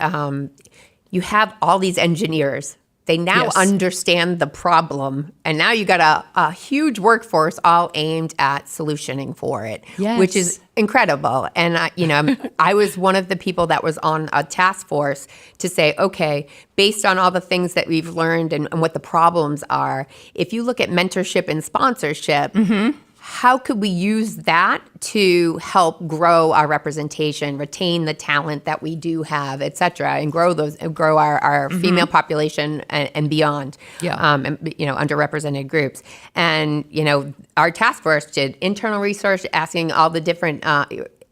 you have all these engineers. They now understand the problem, and now you got a huge workforce all aimed at solutioning for it, which is incredible. And I was one of the people that was on a task force to say, okay, based on all the things that we've learned and what the problems are, if you look at mentorship and sponsorship, how could we use that to help grow our representation, retain the talent that we do have, et cetera, and grow our female population and beyond, and, underrepresented groups. And, our task force did internal research, asking all the different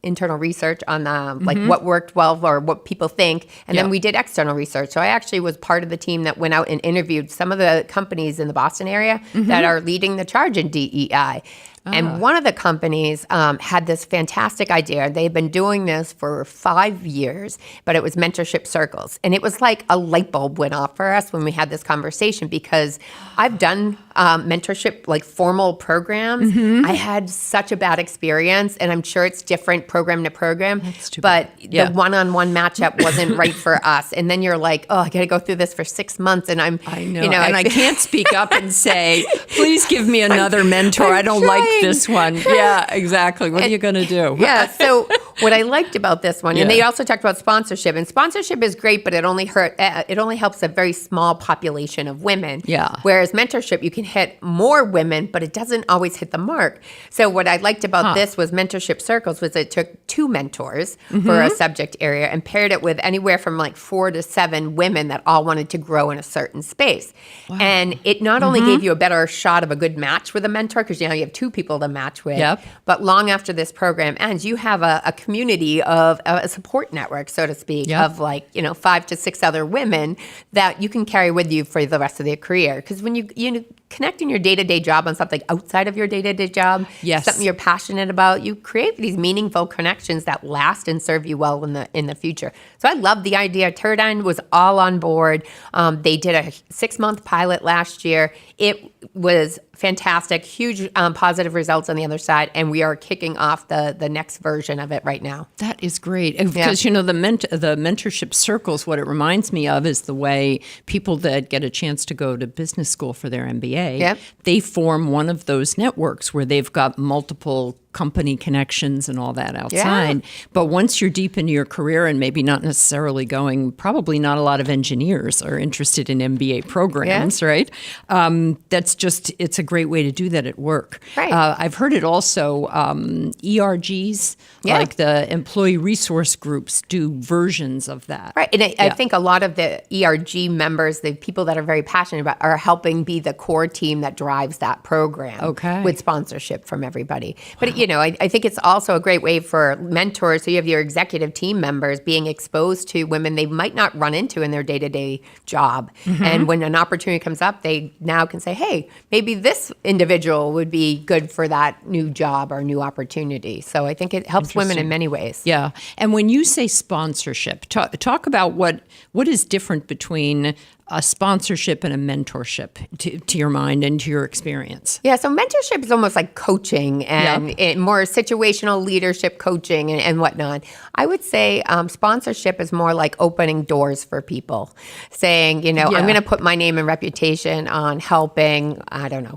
internal research on like what worked well or what people think. And then we did external research. So I actually was part of the team that went out and interviewed some of the companies in the Boston area that are leading the charge in DEI. And one of the companies had this fantastic idea. They had been doing this for 5 years, but it was mentorship circles. And it was like a light bulb went off for us when we had this conversation, because I've done mentorship, like formal programs. I had such a bad experience, and I'm sure it's different program to program. But the one-on-one matchup wasn't right for us. And then you're like, oh, I got to go through this for 6 months, and I
I can't speak up and say, please give me another mentor. I don't like this one. Yeah, exactly. What are you going to do?
So what I liked about this one, and they also talked about sponsorship, and sponsorship is great, but it only helps a very small population of women.
Yeah.
Whereas mentorship, you can hit more women, but it doesn't always hit the mark. So what I liked about this was mentorship circles was it took 2 mentors for a subject area and paired it with anywhere from like 4 to 7 women that all wanted to grow in a certain space. Wow. And it not only gave you a better shot of a good match with a mentor, because you have 2 people to match with, but long after this program ends, you have a community of a support network, so to speak, of 5 to 6 other women that you can carry with you for the rest of their career. Because when you connect in your day-to-day job on something outside of your day-to-day job, something you're passionate about, you create these meaningful connections that last and serve you well in the future. So I love the idea. Teradyne was all on board. They did a 6-month pilot last year. It was fantastic, huge positive results on the other side, and we are kicking off the next version of it right now.
That is great because the mentorship circles. What it reminds me of is the way people that get a chance to go to business school for their MBA, they form one of those networks where they've got multiple company connections and all that outside. But once you're deep into your career and maybe not necessarily going, probably not a lot of engineers are interested in MBA programs, right? It's a great way to do that at work.
Right.
I've heard it also, ERGs, like the employee resource groups, do versions of that.
Right. And I think a lot of the ERG members, the people that are very passionate about, are helping be the core team that drives that program with sponsorship from everybody. But, I think it's also a great way for mentors. So you have your executive team members being exposed to women they might not run into in their day-to-day job. And when an opportunity comes up, they now can say, hey, maybe this individual would be good for that new job or new opportunity. So I think it helps women in many ways.
Yeah. And when you say sponsorship, talk about what is different between a sponsorship and a mentorship to your mind and to your experience.
Yeah, so mentorship is almost like coaching and more situational leadership coaching and whatnot. I would say sponsorship is more like opening doors for people, saying, I'm going to put my name and reputation on helping,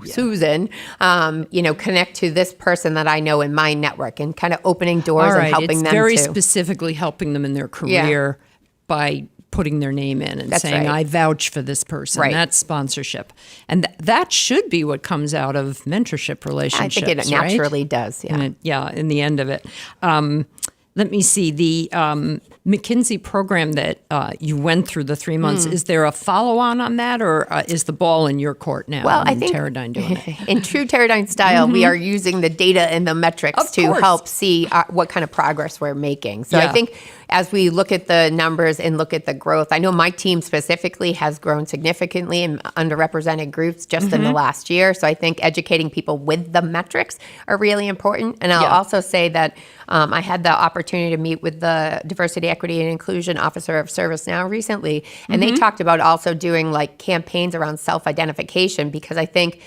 Susan, connect to this person that I know in my network and kind of opening doors and helping them
It's very specifically helping them in their career by putting their name in and saying, I vouch for this person. That's sponsorship. And that should be what comes out of mentorship relationships.
I think it naturally does,
in the end of it. Let me see, the McKinsey program that you went through the 3 months, is there a follow-on that, or is the ball in your court now?
Well, I think
Teradyne doing it?
In true Teradyne style, we are using the data and the metrics to help see what kind of progress we're making. So I think as we look at the numbers and look at the growth, I know my team specifically has grown significantly in underrepresented groups just in the last year. So I think educating people with the metrics are really important. And I'll also say that I had the opportunity to meet with the Diversity, Equity, and Inclusion Officer of ServiceNow recently, and they talked about also doing like campaigns around self-identification, because I think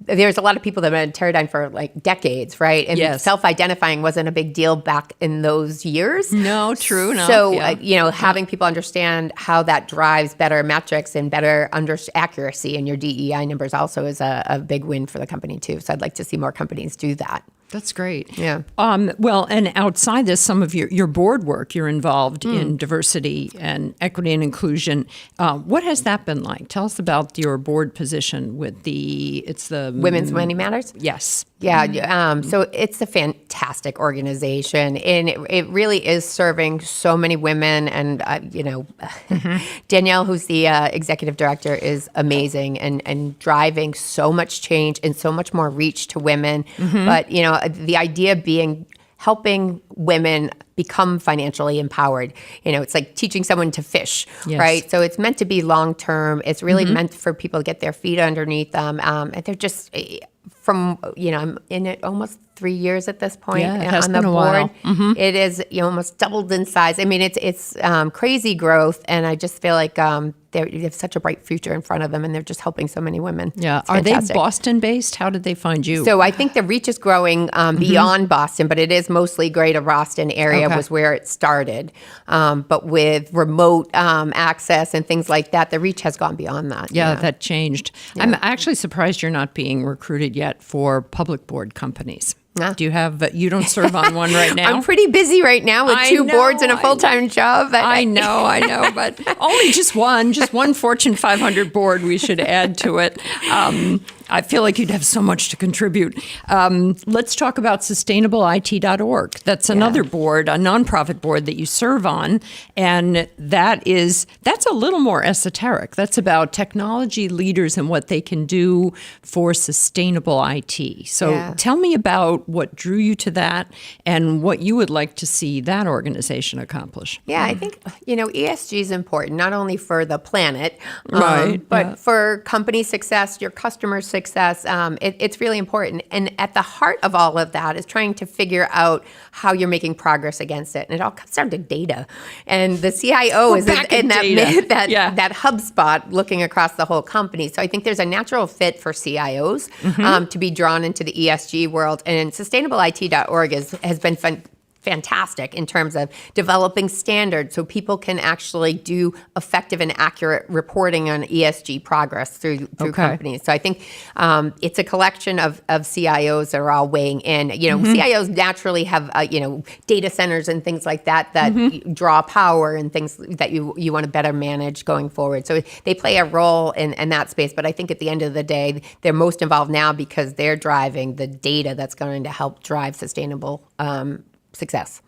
there's a lot of people that have been Teradyne for like decades, right? And self-identifying wasn't a big deal back in those years.
No, true. No.
So, having people understand how that drives better metrics and better accuracy in your DEI numbers also is a big win for the company too. So I'd like to see more companies do that.
That's great.
Yeah.
Well, and outside this, some of your board work, you're involved in diversity and equity and inclusion. What has that been like? Tell us about your board position with the
Women's Money Matters?
Yes.
Yeah. So it's a fantastic organization, and it really is serving so many women. And, Danielle, who's the executive director, is amazing and driving so much change and so much more reach to women. But, the idea being helping women become financially empowered. It's like teaching someone to fish, right? So it's meant to be long-term. It's really meant for people to get their feet underneath them. And they're just... I'm in it almost 3 years at this point on the board. It is almost doubled in size. I mean, it's crazy growth, and I just feel like they have such a bright future in front of them, and they're just helping so many women.
Yeah. Are they Boston-based? How did they find you?
So I think the reach is growing beyond Boston, but it is mostly Greater Boston area was where it started. But with remote access and things like that, the reach has gone beyond that.
Yeah, that changed. Yeah. I'm actually surprised you're not being recruited yet for public board companies. Do you have, you don't serve on one right now?
I'm pretty busy right now with two boards and a full-time job.
I know, but only just one Fortune 500 board we should add to it. I feel like you'd have so much to contribute. Let's talk about sustainableIT.org. That's another board, a nonprofit board that you serve on, and that's a little more esoteric. That's about technology leaders and what they can do for sustainable IT. So tell me about what drew you to that and what you would like to see that organization accomplish.
Yeah, I think, ESG is important, not only for the planet,
Right,
but for company success, your customer success. It's really important. And at the heart of all of that is trying to figure out how you're making progress against it. And it all comes down to data. And the CIO is in that hub spot looking across the whole company. So I think there's a natural fit for CIOs to be drawn into the ESG world. And sustainableIT.org has been fantastic in terms of developing standards so people can actually do effective and accurate reporting on ESG progress through companies. So I think it's a collection of CIOs that are all weighing in. CIOs naturally have data centers and things like that draw power and things that you want to better manage going forward. So they play a role in that space. But I think at the end of the day, they're most involved now because they're driving the data that's going to help drive sustainable success.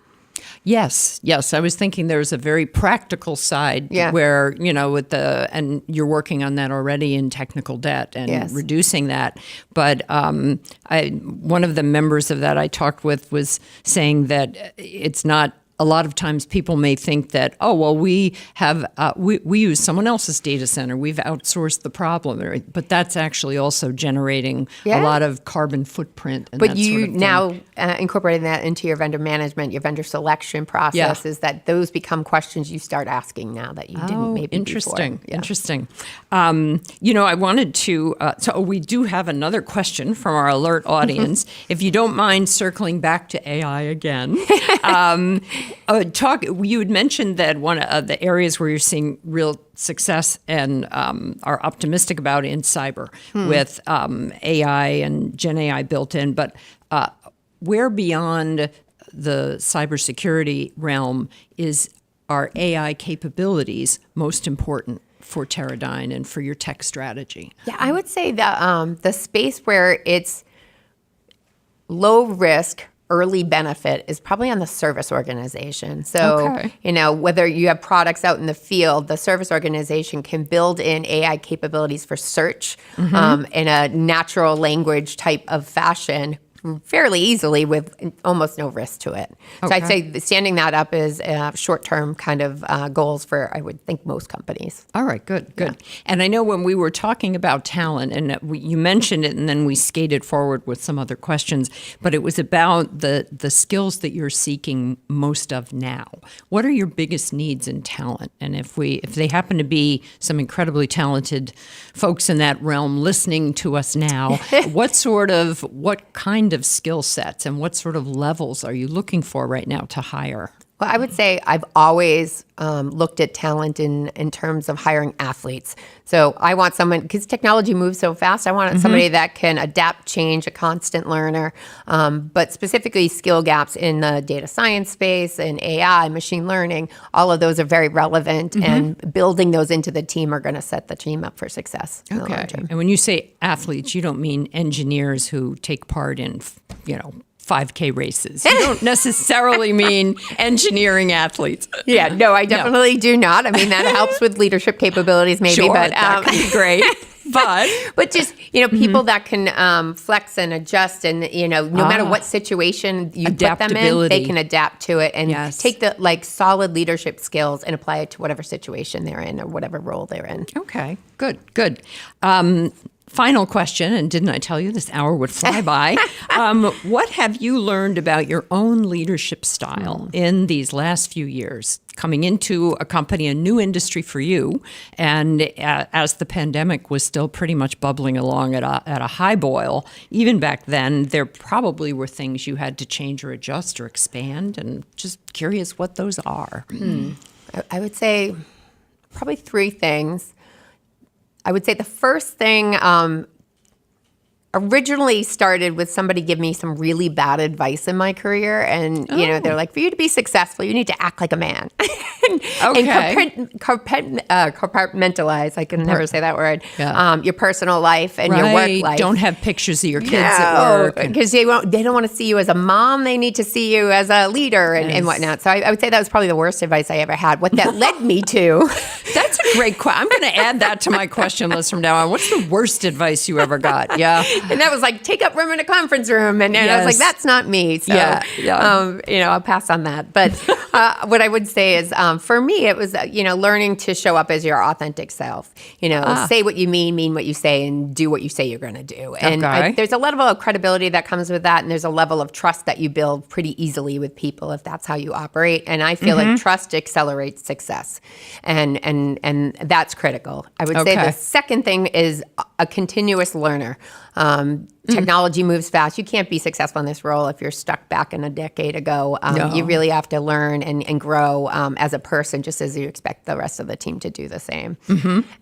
Yes. I was thinking there's a very practical side where, and you're working on that already in technical debt and reducing that. But one of the members of that I talked with was saying that it's not. A lot of times people may think that, we have we use someone else's data center. We've outsourced the problem. But that's actually also generating a lot of carbon footprint. And
but you now incorporating that into your vendor management, your vendor selection process, is that those become questions you start asking now that you didn't maybe
interesting.
before.
Interesting. I wanted to, so we do have another question from our alert audience. If you don't mind circling back to AI again. You had mentioned that one of the areas where you're seeing real success and are optimistic about in cyber with AI and Gen AI built in, but where beyond the cybersecurity realm are AI capabilities most important for Teradyne and for your tech strategy?
Yeah, I would say that the space where it's low risk, early benefit is probably on the service organization. So, whether you have products out in the field, the service organization can build in AI capabilities for search in a natural language type of fashion fairly easily with almost no risk to it. So I'd say standing that up is short-term kind of goals for, I would think, most companies.
All right, good. Yeah. And I know when we were talking about talent, and you mentioned it, and then we skated forward with some other questions, but it was about the skills that you're seeking most of now. What are your biggest needs in talent? And if they happen to be some incredibly talented folks in that realm listening to us now, what kind of skill sets and what sort of levels are you looking for right now to hire?
Well, I would say I've always looked at talent in terms of hiring athletes. So I want someone, because technology moves so fast, I want somebody that can adapt, change, a constant learner, but specifically skill gaps in the data science space and AI, machine learning, all of those are very relevant, and building those into the team are going to set the team up for success.
Okay. And when you say athletes, you don't mean engineers who take part in, 5K races. You don't necessarily mean engineering athletes.
Yeah, no, I definitely do not. I mean, that helps with leadership capabilities maybe,
sure,
but
that could be great.
But just, people that can flex and adjust and, no matter what situation you put them in, they can adapt to it and take the solid leadership skills and apply it to whatever situation they're in or whatever role they're in.
Okay, good. Final question, and didn't I tell you this hour would fly by? What have you learned about your own leadership style in these last few years, coming into a company, a new industry for you, and as the pandemic was still pretty much bubbling along at a high boil, even back then, there probably were things you had to change or adjust or expand, and just curious what those are.
I would say probably three things. I would say the first thing originally started with somebody give me some really bad advice in my career. And, they're like, for you to be successful, you need to act like a man. and compartmentalize, I can never say that word, your personal life and your work life.
Don't have pictures of your kids at work.
Because they don't want to see you as a mom. They need to see you as a leader and whatnot. So I would say that was probably the worst advice I ever had. What that led me to.
That's a great question. I'm going to add that to my question list from now on. What's the worst advice you ever got? Yeah.
And that was like, take up room in a conference room. And I was like, that's not me. So, I'll pass on that. But what I would say is, for me, it was, learning to show up as your authentic self. Say what you mean what you say, and do what you say you're going to do. And there's a level of credibility that comes with that. And there's a level of trust that you build pretty easily with people if that's how you operate. And I feel like trust accelerates success. And that's critical. I would say the second thing is a continuous learner. Technology moves fast. You can't be successful in this role if you're stuck back in a decade ago. You really have to learn and grow as a person, just as you expect the rest of the team to do the same.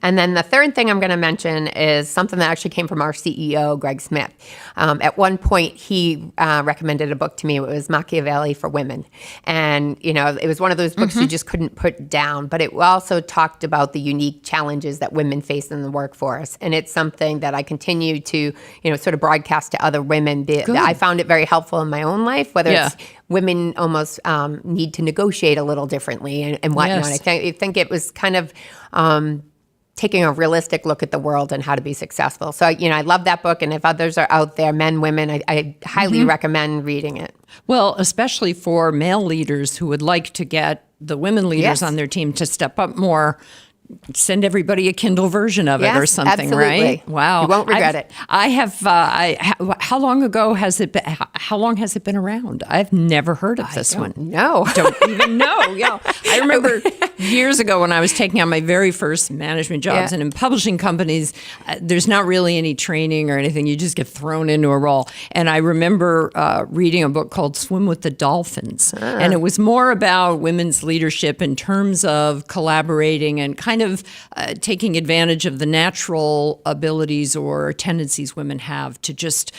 And then the third thing I'm going to mention is something that actually came from our CEO, Greg Smith. At one point, he recommended a book to me. It was Machiavelli for Women. And, it was one of those books you just couldn't put down. But it also talked about the unique challenges that women face in the workforce. And it's something that I continue to, sort of broadcast to other women. I found it very helpful in my own life, whether it's women almost need to negotiate a little differently and whatnot. Yes. I think it was kind of taking a realistic look at the world and how to be successful. So, I love that book. And if others are out there, men, women, I highly recommend reading it.
Well, especially for male leaders who would like to get the women leaders on their team to step up more. Send everybody a Kindle version of it or something,
absolutely.
Right? Wow,
you won't regret it.
I have. How long ago has it been? How long has it been around? I've never heard of this one.
No,
don't even know. Yeah, I remember years ago when I was taking on my very first management jobs, and in publishing companies, there's not really any training or anything. You just get thrown into a role. And I remember reading a book called "Swim with the Dolphins," and it was more about women's leadership in terms of collaborating and kind of taking advantage of the natural abilities or tendencies women have to just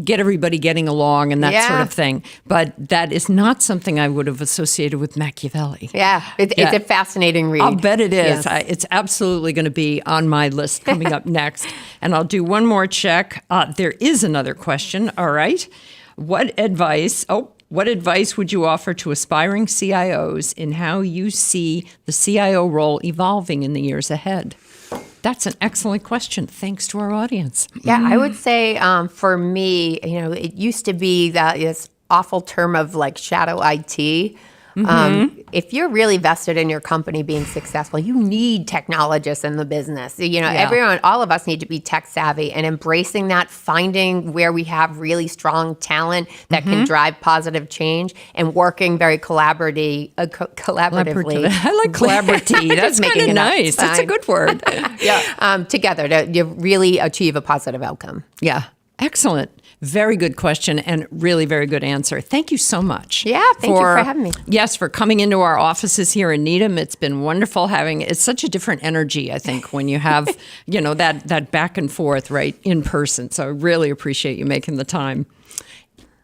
get everybody getting along and that sort of thing. But that is not something I would have associated with Machiavelli.
It's a fascinating read.
I'll bet it is. Yes. It's absolutely going to be on my list coming up next. And I'll do one more check. There is another question. All right. What advice would you offer to aspiring CIOs in how you see the CIO role evolving in the years ahead? That's an excellent question. Thanks to our audience.
Yeah, I would say for me, it used to be this awful term of like shadow IT. If you're really vested in your company being successful, you need technologists in the business. Everyone, all of us need to be tech savvy, and embracing that, finding where we have really strong talent that can drive positive change, and working very collaboratively.
I like collaborative. That's kind of nice. That's a good word.
Together to really achieve a positive outcome.
Yeah. Excellent. Very good question and really very good answer. Thank you so much.
Yeah, thank you for having me.
Yes, for coming into our offices here in Needham. It's been wonderful it's such a different energy, I think, when you have, that back and forth, right, in person. So I really appreciate you making the time.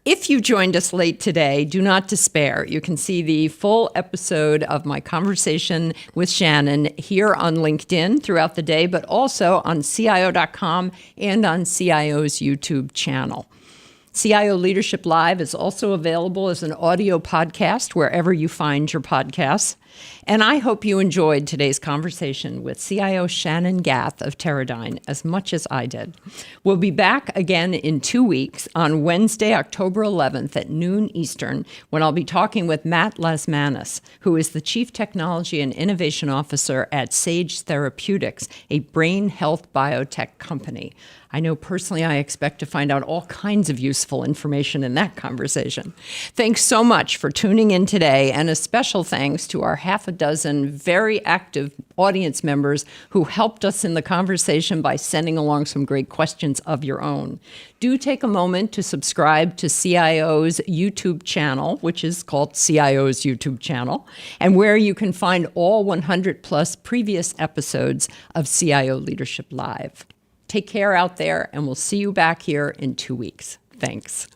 If you joined us late today, do not despair. You can see the full episode of my conversation with Shannon here on LinkedIn throughout the day, but also on CIO.com and on CIO's YouTube channel. CIO Leadership Live is also available as an audio podcast wherever you find your podcasts. And I hope you enjoyed today's conversation with CIO Shannon Gath of Teradyne as much as I did. We'll be back again in 2 weeks on Wednesday, October 11th at noon Eastern, when I'll be talking with Matt Lasmanis, who is the Chief Technology and Innovation Officer at Sage Therapeutics, a brain health biotech company. I know personally I expect to find out all kinds of useful information in that conversation. Thanks so much for tuning in today, and a special thanks to our half a dozen very active audience members who helped us in the conversation by sending along some great questions of your own. Do take a moment to subscribe to CIO's YouTube channel, which is called CIO's YouTube channel, and where you can find all 100 plus previous episodes of CIO Leadership Live. Take care out there, and we'll see you back here in 2 weeks. Thanks.